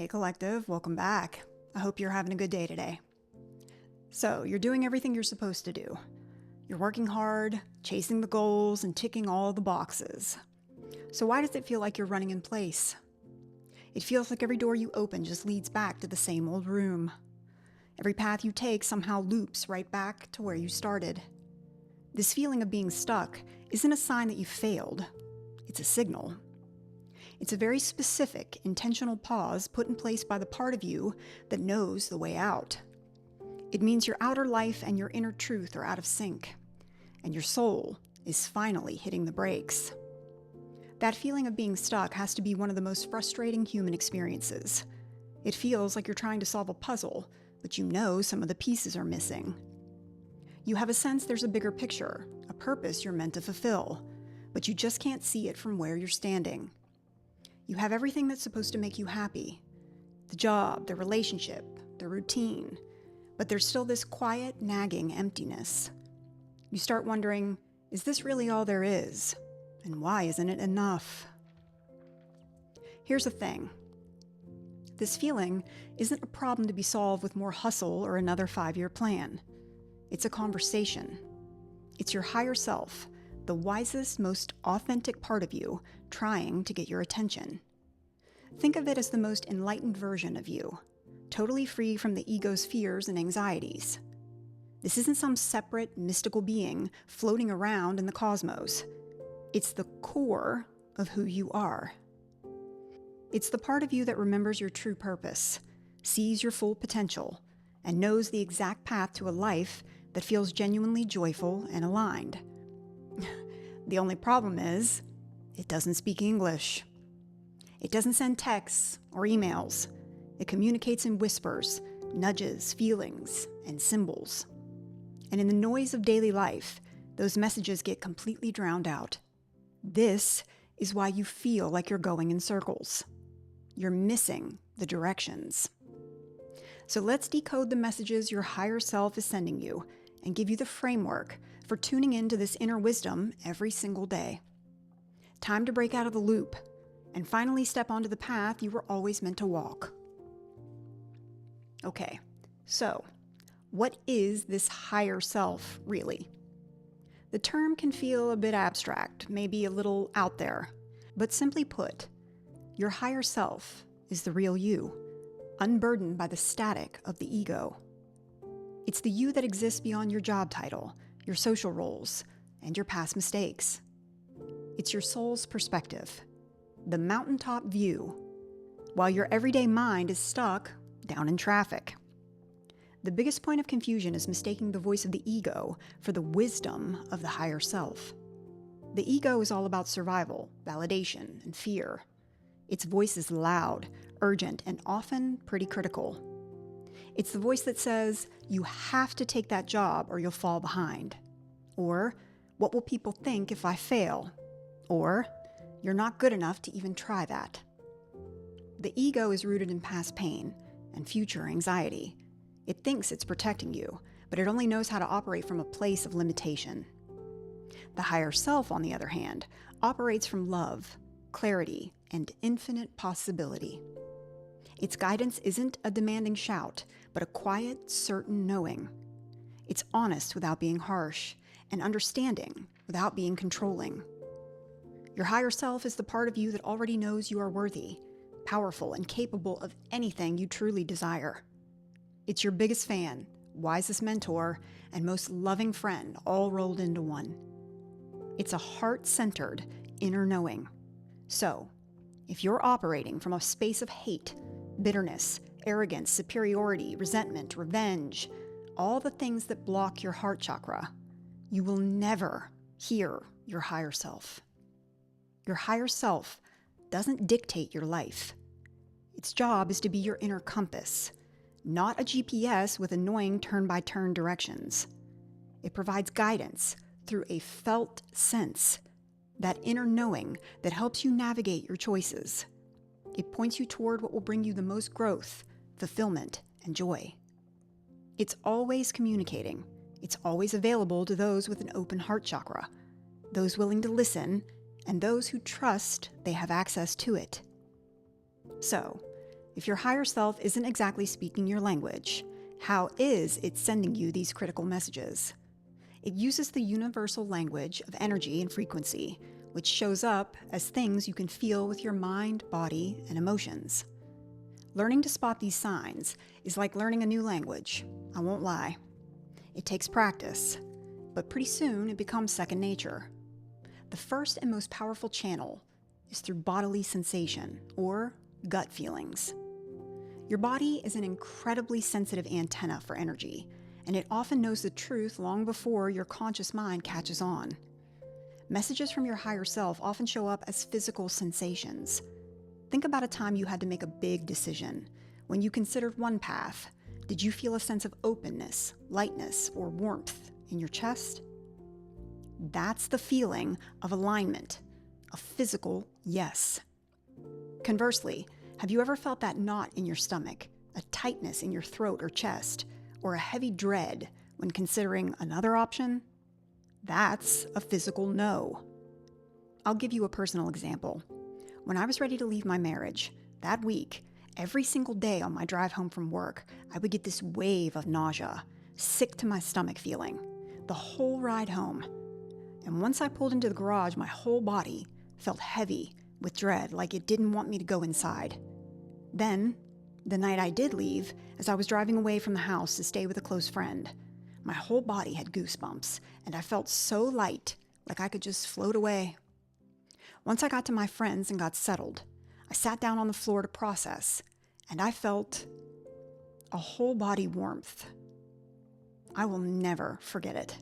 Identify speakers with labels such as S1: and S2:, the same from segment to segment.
S1: Hey Collective, welcome back. I hope you're having a good day today. So, you're doing everything you're supposed to do. You're working hard, chasing the goals, and ticking all the boxes. So why does it feel like you're running in place? It feels like every door you open just leads back to the same old room. Every path you take somehow loops right back to where you started. This feeling of being stuck isn't a sign that you failed. It's a signal. It's a very specific, intentional pause put in place by the part of you that knows the way out. It means your outer life and your inner truth are out of sync, and your soul is finally hitting the brakes. That feeling of being stuck has to be one of the most frustrating human experiences. It feels like you're trying to solve a puzzle, but you know some of the pieces are missing. You have a sense there's a bigger picture, a purpose you're meant to fulfill, but you just can't see it from where you're standing. You have everything that's supposed to make you happy. The job, the relationship, the routine. But there's still this quiet, nagging emptiness. You start wondering, is this really all there is? And why isn't it enough? Here's the thing. This feeling isn't a problem to be solved with more hustle or another 5-year plan. It's a conversation. It's your higher self, the wisest, most authentic part of you, trying to get your attention. Think of it as the most enlightened version of you, totally free from the ego's fears and anxieties. This isn't some separate, mystical being floating around in the cosmos. It's the core of who you are. It's the part of you that remembers your true purpose, sees your full potential, and knows the exact path to a life that feels genuinely joyful and aligned. The only problem is, it doesn't speak English. It doesn't send texts or emails. It communicates in whispers, nudges, feelings, and symbols. And in the noise of daily life, those messages get completely drowned out. This is why you feel like you're going in circles. You're missing the directions. So let's decode the messages your higher self is sending you and give you the framework for tuning into this inner wisdom every single day. Time to break out of the loop and finally step onto the path you were always meant to walk. Okay, so what is this higher self really? The term can feel a bit abstract, maybe a little out there, but simply put, your higher self is the real you, unburdened by the static of the ego. It's the you that exists beyond your job title, your social roles, and your past mistakes. It's your soul's perspective, the mountaintop view, while your everyday mind is stuck down in traffic. The biggest point of confusion is mistaking the voice of the ego for the wisdom of the higher self. The ego is all about survival, validation, and fear. Its voice is loud, urgent, and often pretty critical. It's the voice that says, you have to take that job or you'll fall behind. Or, what will people think if I fail? Or, you're not good enough to even try that. The ego is rooted in past pain and future anxiety. It thinks it's protecting you, but it only knows how to operate from a place of limitation. The higher self, on the other hand, operates from love, clarity, and infinite possibility. Its guidance isn't a demanding shout, but a quiet, certain knowing. It's honest without being harsh, and understanding without being controlling. Your higher self is the part of you that already knows you are worthy, powerful, and capable of anything you truly desire. It's your biggest fan, wisest mentor, and most loving friend all rolled into one. It's a heart-centered inner knowing. So, if you're operating from a space of hate, bitterness, arrogance, superiority, resentment, revenge, all the things that block your heart chakra, you will never hear your higher self. Your higher self doesn't dictate your life. Its job is to be your inner compass, not a GPS with annoying turn-by-turn directions. It provides guidance through a felt sense, that inner knowing that helps you navigate your choices. It points you toward what will bring you the most growth, fulfillment, and joy. It's always communicating. It's always available to those with an open heart chakra, those willing to listen, and those who trust they have access to it. So, If your higher self isn't exactly speaking your language, how is it sending you these critical messages? It uses the universal language of energy and frequency, which shows up as things you can feel with your mind, body, and emotions. Learning to spot these signs is like learning a new language. I won't lie. It takes practice, but pretty soon it becomes second nature. The first and most powerful channel is through bodily sensation, or gut feelings. Your body is an incredibly sensitive antenna for energy, and it often knows the truth long before your conscious mind catches on. Messages from your higher self often show up as physical sensations. Think about a time you had to make a big decision. When you considered one path, did you feel a sense of openness, lightness, or warmth in your chest? That's the feeling of alignment, a physical yes. Conversely, have you ever felt that knot in your stomach, a tightness in your throat or chest, or a heavy dread when considering another option? That's a physical no. I'll give you a personal example. When I was ready to leave my marriage, that week, every single day on my drive home from work, I would get this wave of nausea, sick to my stomach feeling, the whole ride home. And once I pulled into the garage, my whole body felt heavy with dread, like it didn't want me to go inside. Then, the night I did leave, as I was driving away from the house to stay with a close friend, my whole body had goosebumps, and I felt so light, like I could just float away. Once I got to my friends and got settled, I sat down on the floor to process, and I felt a whole body warmth. I will never forget it.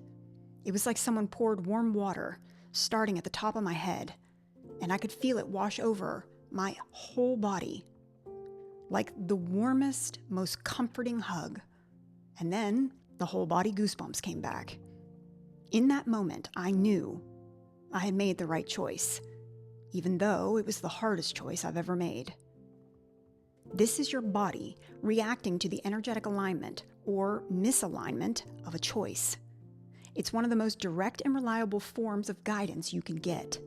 S1: It was like someone poured warm water, starting at the top of my head, and I could feel it wash over my whole body, like the warmest, most comforting hug. And then the whole body goosebumps came back. In that moment, I knew I had made the right choice, even though it was the hardest choice I've ever made. This is your body reacting to the energetic alignment or misalignment of a choice. It's one of the most direct and reliable forms of guidance you can get.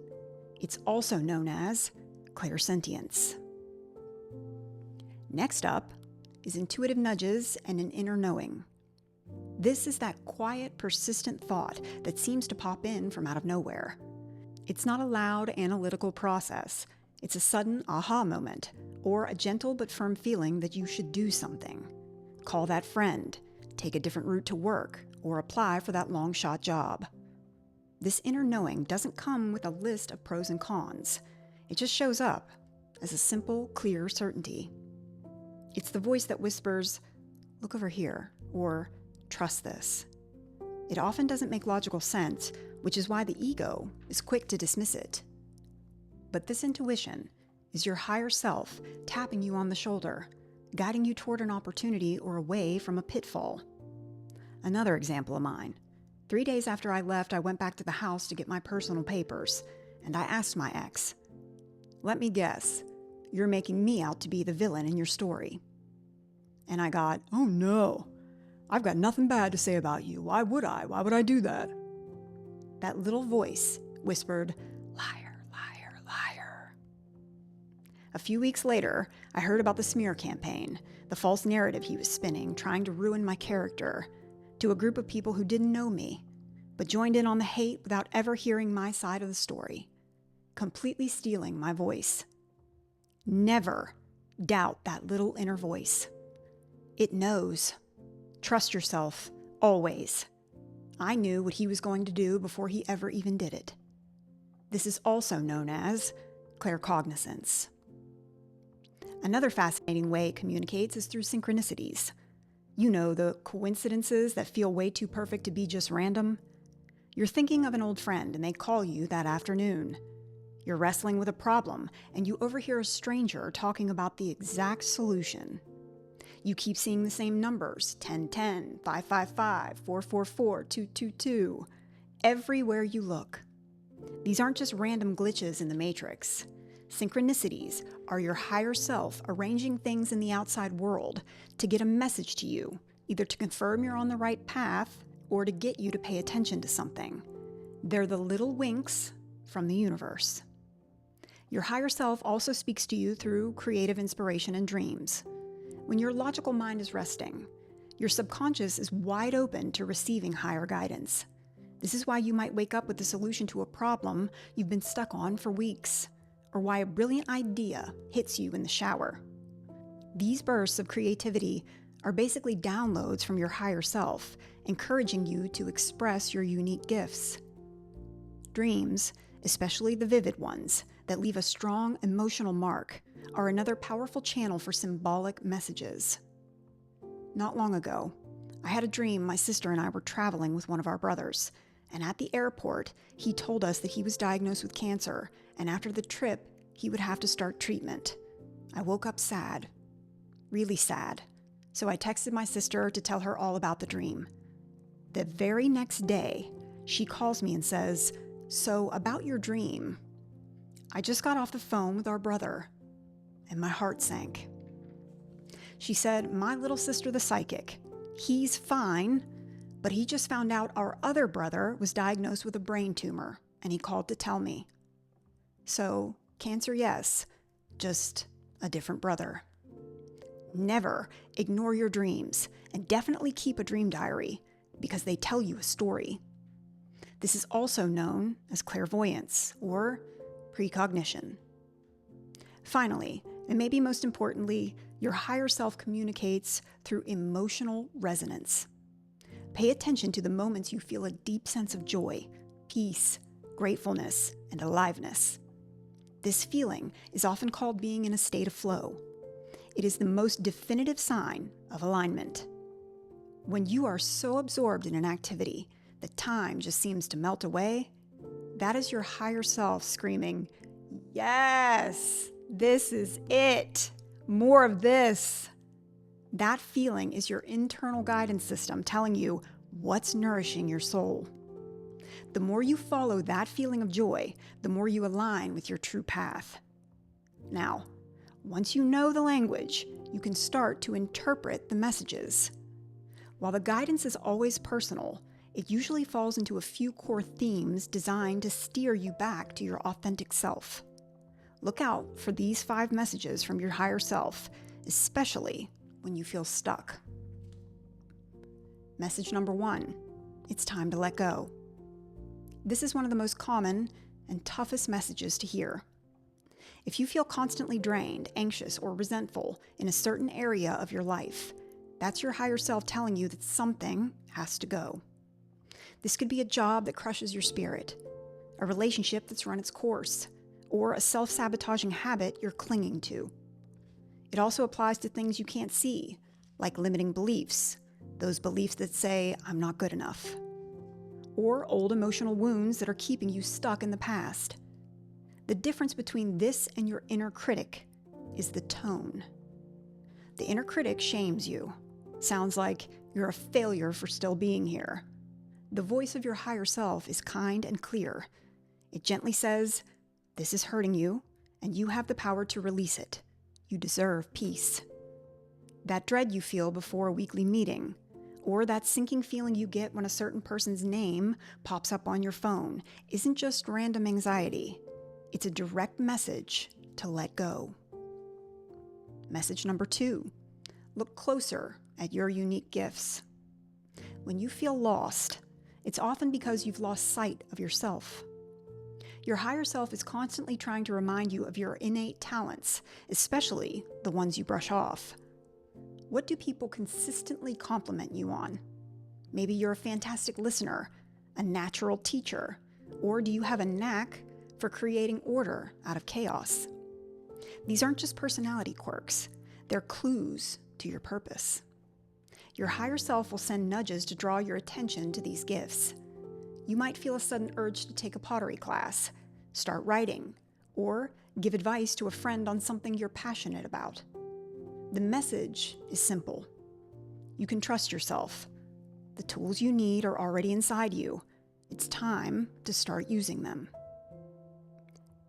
S1: It's also known as clairsentience. Next up is intuitive nudges and an inner knowing. This is that quiet, persistent thought that seems to pop in from out of nowhere. It's not a loud, analytical process. It's a sudden aha moment, or a gentle but firm feeling that you should do something. Call that friend, take a different route to work, or apply for that long-shot job. This inner knowing doesn't come with a list of pros and cons. It just shows up as a simple, clear certainty. It's the voice that whispers, "Look over here," or "Trust this." It often doesn't make logical sense, which is why the ego is quick to dismiss it. But this intuition is your higher self tapping you on the shoulder, guiding you toward an opportunity or away from a pitfall. Another example of mine. 3 days after I left, I went back to the house to get my personal papers, and I asked my ex, "Let me guess, you're making me out to be the villain in your story." And I got, "Oh no, I've got nothing bad to say about you. Why would I? Why would I do that?" That little voice whispered, "Liar, liar, liar." A few weeks later, I heard about the smear campaign, the false narrative he was spinning, trying to ruin my character, to a group of people who didn't know me, but joined in on the hate without ever hearing my side of the story, completely stealing my voice. Never doubt that little inner voice. It knows. Trust yourself, always. I knew what he was going to do before he ever even did it. This is also known as claircognizance. Another fascinating way it communicates is through synchronicities. You know, the coincidences that feel way too perfect to be just random. You're thinking of an old friend and they call you that afternoon. You're wrestling with a problem and you overhear a stranger talking about the exact solution. You keep seeing the same numbers, 1010, 555, 444, 222, everywhere you look. These aren't just random glitches in the matrix. Synchronicities are your higher self arranging things in the outside world to get a message to you, either to confirm you're on the right path or to get you to pay attention to something. They're the little winks from the universe. Your higher self also speaks to you through creative inspiration and dreams. When your logical mind is resting, your subconscious is wide open to receiving higher guidance. This is why you might wake up with the solution to a problem you've been stuck on for weeks, or why a brilliant idea hits you in the shower. These bursts of creativity are basically downloads from your higher self, encouraging you to express your unique gifts. Dreams, especially the vivid ones that leave a strong emotional mark, are another powerful channel for symbolic messages. Not long ago, I had a dream my sister and I were traveling with one of our brothers, and at the airport, he told us that he was diagnosed with cancer, and after the trip, he would have to start treatment. I woke up sad, really sad, so I texted my sister to tell her all about the dream. The very next day, she calls me and says, "So about your dream." I just got off the phone with our brother, and my heart sank. She said, "My little sister, the psychic, he's fine, but he just found out our other brother was diagnosed with a brain tumor, and he called to tell me. So, cancer, yes, just a different brother." Never ignore your dreams, and definitely keep a dream diary, because they tell you a story. This is also known as clairvoyance or precognition. Finally, and maybe most importantly, your higher self communicates through emotional resonance. Pay attention to the moments you feel a deep sense of joy, peace, gratefulness, and aliveness. This feeling is often called being in a state of flow. It is the most definitive sign of alignment. When you are so absorbed in an activity that time just seems to melt away, that is your higher self screaming, "Yes, this is it. More of this." That feeling is your internal guidance system telling you what's nourishing your soul. The more you follow that feeling of joy, the more you align with your true path. Now, once you know the language, you can start to interpret the messages. While the guidance is always personal, it usually falls into a few core themes designed to steer you back to your authentic self. Look out for these 5 messages from your higher self, especially when you feel stuck. Message number 1, it's time to let go. This is one of the most common and toughest messages to hear. If you feel constantly drained, anxious, or resentful in a certain area of your life, that's your higher self telling you that something has to go. This could be a job that crushes your spirit, a relationship that's run its course, or a self-sabotaging habit you're clinging to. It also applies to things you can't see, like limiting beliefs, those beliefs that say, "I'm not good enough," or old emotional wounds that are keeping you stuck in the past. The difference between this and your inner critic is the tone. The inner critic shames you. Sounds like you're a failure for still being here. The voice of your higher self is kind and clear. It gently says, "This is hurting you, and you have the power to release it. You deserve peace." That dread you feel before a weekly meeting, or that sinking feeling you get when a certain person's name pops up on your phone, isn't just random anxiety. It's a direct message to let go. Message number 2, look closer at your unique gifts. When you feel lost, it's often because you've lost sight of yourself. Your higher self is constantly trying to remind you of your innate talents, especially the ones you brush off. What do people consistently compliment you on? Maybe you're a fantastic listener, a natural teacher, or do you have a knack for creating order out of chaos? These aren't just personality quirks, they're clues to your purpose. Your higher self will send nudges to draw your attention to these gifts. You might feel a sudden urge to take a pottery class, start writing, or give advice to a friend on something you're passionate about. The message is simple. You can trust yourself. The tools you need are already inside you. It's time to start using them.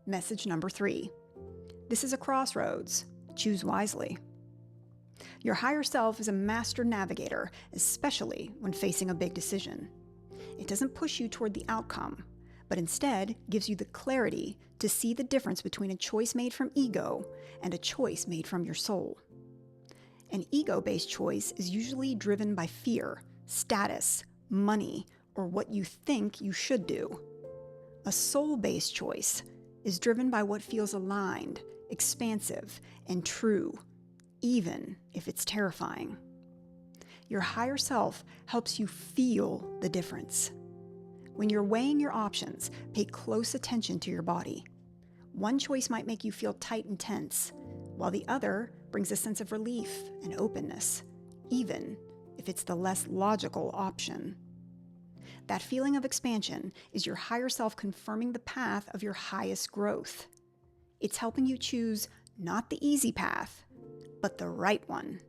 S1: Message number 3. This is a crossroads. Choose wisely. Your higher self is a master navigator, especially when facing a big decision. It doesn't push you toward the outcome, but instead gives you the clarity to see the difference between a choice made from ego and a choice made from your soul. An ego-based choice is usually driven by fear, status, money, or what you think you should do. A soul-based choice is driven by what feels aligned, expansive, and true, even if it's terrifying. Your higher self helps you feel the difference. When you're weighing your options, pay close attention to your body. One choice might make you feel tight and tense, while the other brings a sense of relief and openness, even if it's the less logical option. That feeling of expansion is your higher self confirming the path of your highest growth. It's helping you choose not the easy path, but the right one.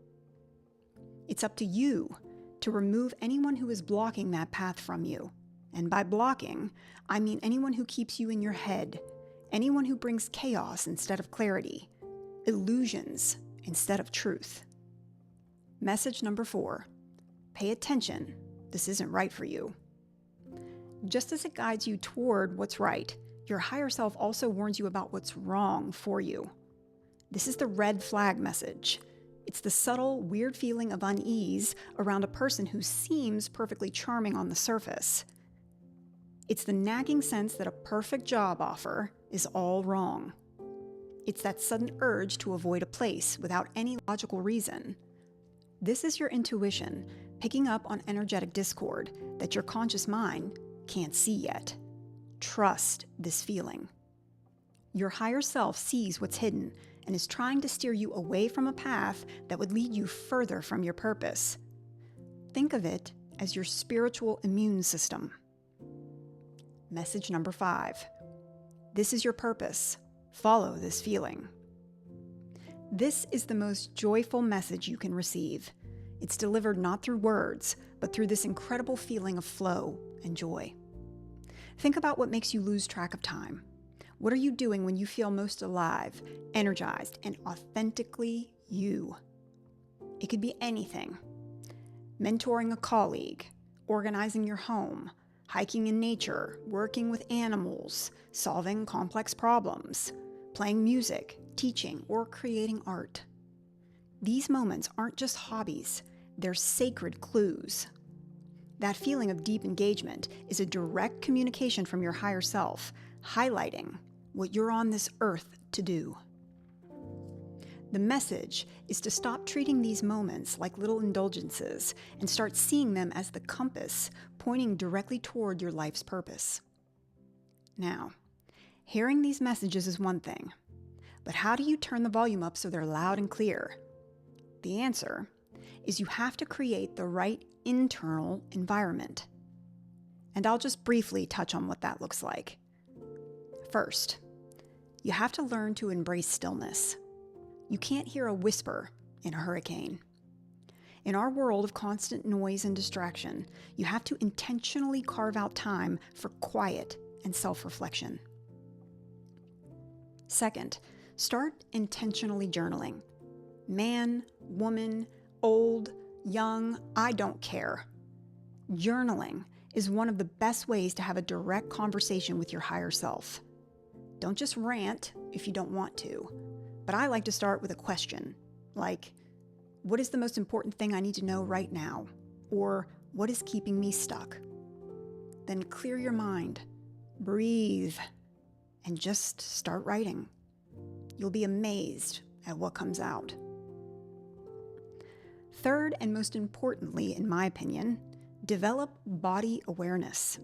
S1: It's up to you to remove anyone who is blocking that path from you. And by blocking, I mean anyone who keeps you in your head, anyone who brings chaos instead of clarity, illusions instead of truth. Message number 4, pay attention. This isn't right for you. Just as it guides you toward what's right, your higher self also warns you about what's wrong for you. This is the red flag message. It's the subtle, weird feeling of unease around a person who seems perfectly charming on the surface. It's the nagging sense that a perfect job offer is all wrong. It's that sudden urge to avoid a place without any logical reason. This is your intuition picking up on energetic discord that your conscious mind can't see yet. Trust this feeling. Your higher self sees what's hidden and is trying to steer you away from a path that would lead you further from your purpose. Think of it as your spiritual immune system. Message number 5. This is your purpose. Follow this feeling. This is the most joyful message you can receive. It's delivered not through words, but through this incredible feeling of flow and joy. Think about what makes you lose track of time. What are you doing when you feel most alive, energized, and authentically you? It could be anything. Mentoring a colleague, organizing your home, hiking in nature, working with animals, solving complex problems, playing music, teaching, or creating art. These moments aren't just hobbies, they're sacred clues. That feeling of deep engagement is a direct communication from your higher self, highlighting what you're on this earth to do. The message is to stop treating these moments like little indulgences and start seeing them as the compass pointing directly toward your life's purpose. Now, hearing these messages is one thing, but how do you turn the volume up so they're loud and clear? The answer is you have to create the right internal environment. And I'll just briefly touch on what that looks like. First, you have to learn to embrace stillness. You can't hear a whisper in a hurricane. In our world of constant noise and distraction, you have to intentionally carve out time for quiet and self-reflection. Second, start intentionally journaling. Man, woman, old, young, I don't care. Journaling is one of the best ways to have a direct conversation with your higher self. Don't just rant if you don't want to, but I like to start with a question, like, what is the most important thing I need to know right now? Or what is keeping me stuck? Then clear your mind, breathe, and just start writing. You'll be amazed at what comes out. Third, and most importantly, in my opinion, develop body awareness.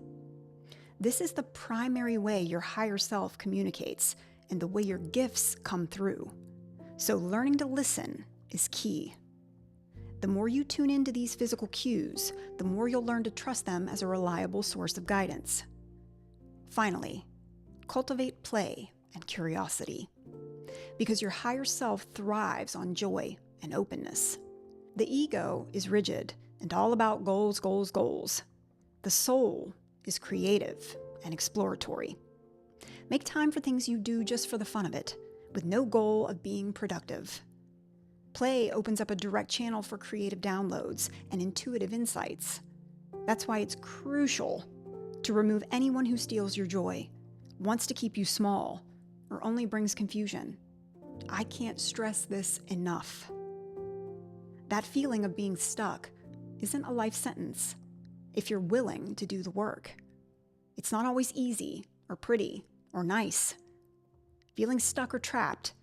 S1: This is the primary way your higher self communicates and the way your gifts come through. So learning to listen is key. The more you tune into these physical cues, the more you'll learn to trust them as a reliable source of guidance. Finally, cultivate play and curiosity, because your higher self thrives on joy and openness. The ego is rigid and all about goals, goals, goals. The soul is creative and exploratory. Make time for things you do just for the fun of it, with no goal of being productive. Play opens up a direct channel for creative downloads and intuitive insights. That's why it's crucial to remove anyone who steals your joy, wants to keep you small, or only brings confusion. I can't stress this enough. That feeling of being stuck isn't a life sentence if you're willing to do the work. It's not always easy or pretty or nice. Feeling stuck or trapped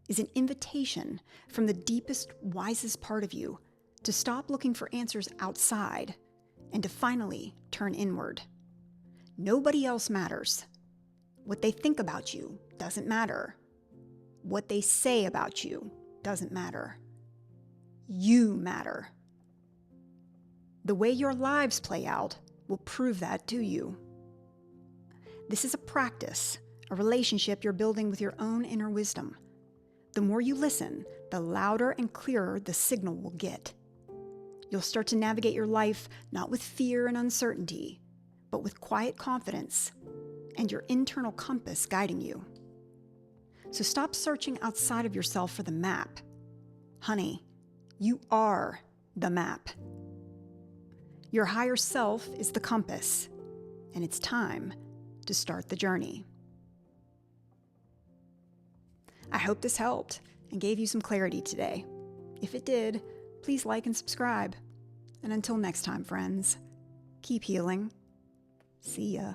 S1: is an invitation from the deepest, wisest part of you to stop looking for answers outside and to finally turn inward. Nobody else matters. What they think about you doesn't matter. What they say about you doesn't matter. You matter. The way your lives play out will prove that to you. This is a practice, a relationship you're building with your own inner wisdom. The more you listen, the louder and clearer the signal will get. You'll start to navigate your life not with fear and uncertainty, but with quiet confidence and your internal compass guiding you. So stop searching outside of yourself for the map. Honey, you are the map. Your higher self is the compass, and it's time to start the journey. I hope this helped and gave you some clarity today. If it did, please like and subscribe. And until next time, friends, keep healing. See ya.